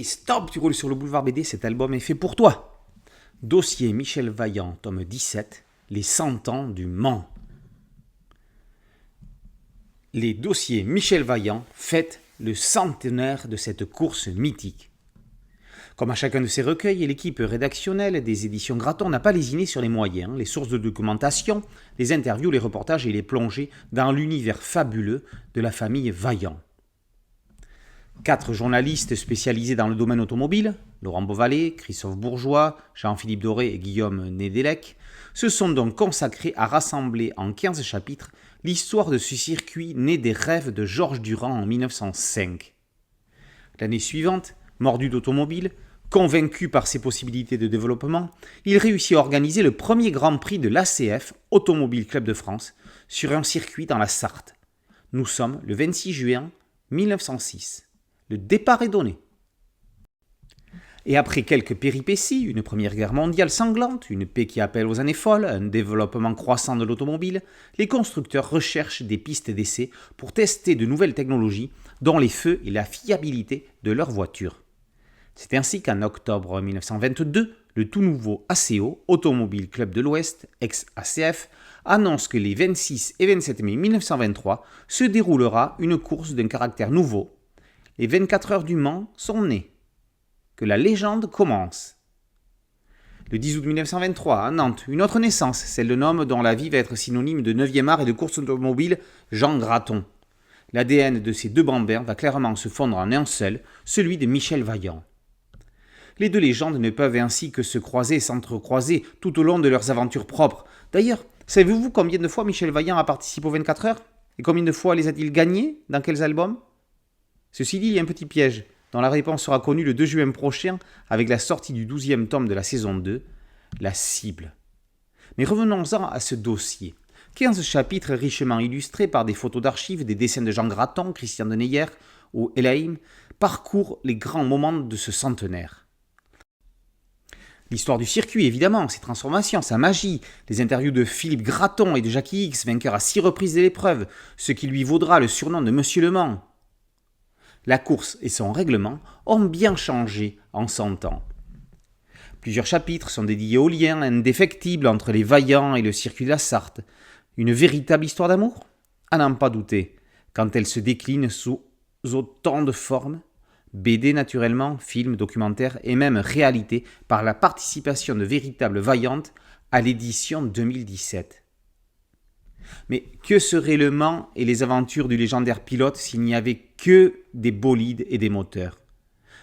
stop, tu roules sur le boulevard BD, cet album est fait pour toi. Dossier Michel Vaillant, tome 17, les 100 ans du Mans. Les dossiers Michel Vaillant fêtent le centenaire de cette course mythique. Comme à chacun de ces recueils, l'équipe rédactionnelle des éditions Graton n'a pas lésiné sur les moyens, les sources de documentation, les interviews, les reportages et les plongées dans l'univers fabuleux de la famille Vaillant. 4 journalistes spécialisés dans le domaine automobile, Laurent Beauvalet, Christophe Bourgeois, Jean-Philippe Doré et Guillaume Nédélec, se sont donc consacrés à rassembler en 15 chapitres l'histoire de ce circuit né des rêves de Georges Durand en 1905. L'année suivante, mordu d'automobile, convaincu par ses possibilités de développement, il réussit à organiser le premier Grand Prix de l'ACF, Automobile Club de France, sur un circuit dans la Sarthe. Nous sommes le 26 juin 1906. Le départ est donné. Et après quelques péripéties, une première guerre mondiale sanglante, une paix qui appelle aux années folles, un développement croissant de l'automobile, les constructeurs recherchent des pistes d'essai pour tester de nouvelles technologies, dont les feux et la fiabilité de leurs voitures. C'est ainsi qu'en octobre 1922, le tout nouveau ACO, Automobile Club de l'Ouest, ex-ACF, annonce que les 26 et 27 mai 1923 se déroulera une course d'un caractère nouveau. Les 24 heures du Mans sont nées. Que la légende commence. Le 10 août 1923, à Nantes, une autre naissance, celle d'un homme dont la vie va être synonyme de 9e art et de course automobile, Jean Graton. L'ADN de ces deux bambins va clairement se fondre en un seul, celui de Michel Vaillant. Les deux légendes ne peuvent ainsi que se croiser et s'entrecroiser tout au long de leurs aventures propres. D'ailleurs, savez-vous combien de fois Michel Vaillant a participé aux 24 heures? Et combien de fois les a-t-il gagnés? Dans quels albums? Ceci dit, il y a un petit piège, dont la réponse sera connue le 2 juin prochain avec la sortie du 12e tome de la saison 2, La Cible. Mais revenons-en à ce dossier. 15 chapitres richement illustrés par des photos d'archives, des dessins de Jean Graton, Christian Deneyer ou Elaïm parcourent les grands moments de ce centenaire. L'histoire du circuit, évidemment, ses transformations, sa magie, les interviews de Philippe Graton et de Jackie X, vainqueur à 6 reprises de l'épreuve, ce qui lui vaudra le surnom de Monsieur Le Mans. La course et son règlement ont bien changé en 100 ans. Plusieurs chapitres sont dédiés au lien indéfectible entre les Vaillants et le circuit de la Sarthe. Une véritable histoire d'amour? À n'en pas douter, quand elle se décline sous autant de formes, BD naturellement, film, documentaire et même réalité par la participation de véritables Vaillantes à l'édition 2017. Mais que serait Le Mans et les aventures du légendaire pilote s'il n'y avait que des bolides et des moteurs?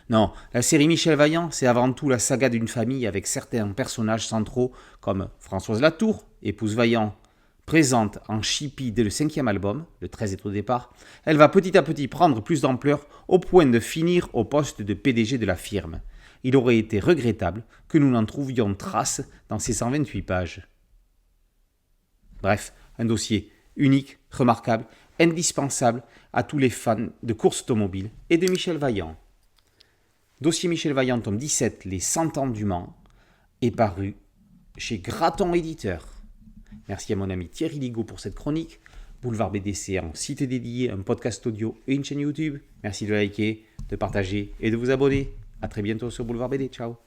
Non, la série Michel Vaillant, c'est avant tout la saga d'une famille avec certains personnages centraux comme Françoise Latour, épouse Vaillant, présente en chippie dès le 5e album, le 13 est au départ, elle va petit à petit prendre plus d'ampleur au point de finir au poste de PDG de la firme. Il aurait été regrettable que nous n'en trouvions trace dans ces 128 pages. Bref, un dossier unique, remarquable, indispensable à tous les fans de course automobile et de Michel Vaillant. Dossier Michel Vaillant, tome 17, les 100 ans du Mans, est paru chez Graton Éditeur. Merci à mon ami Thierry Ligaud pour cette chronique. Boulevard BDC, un site dédié, un podcast audio et une chaîne YouTube. Merci de liker, de partager et de vous abonner. A très bientôt sur Boulevard BD. Ciao.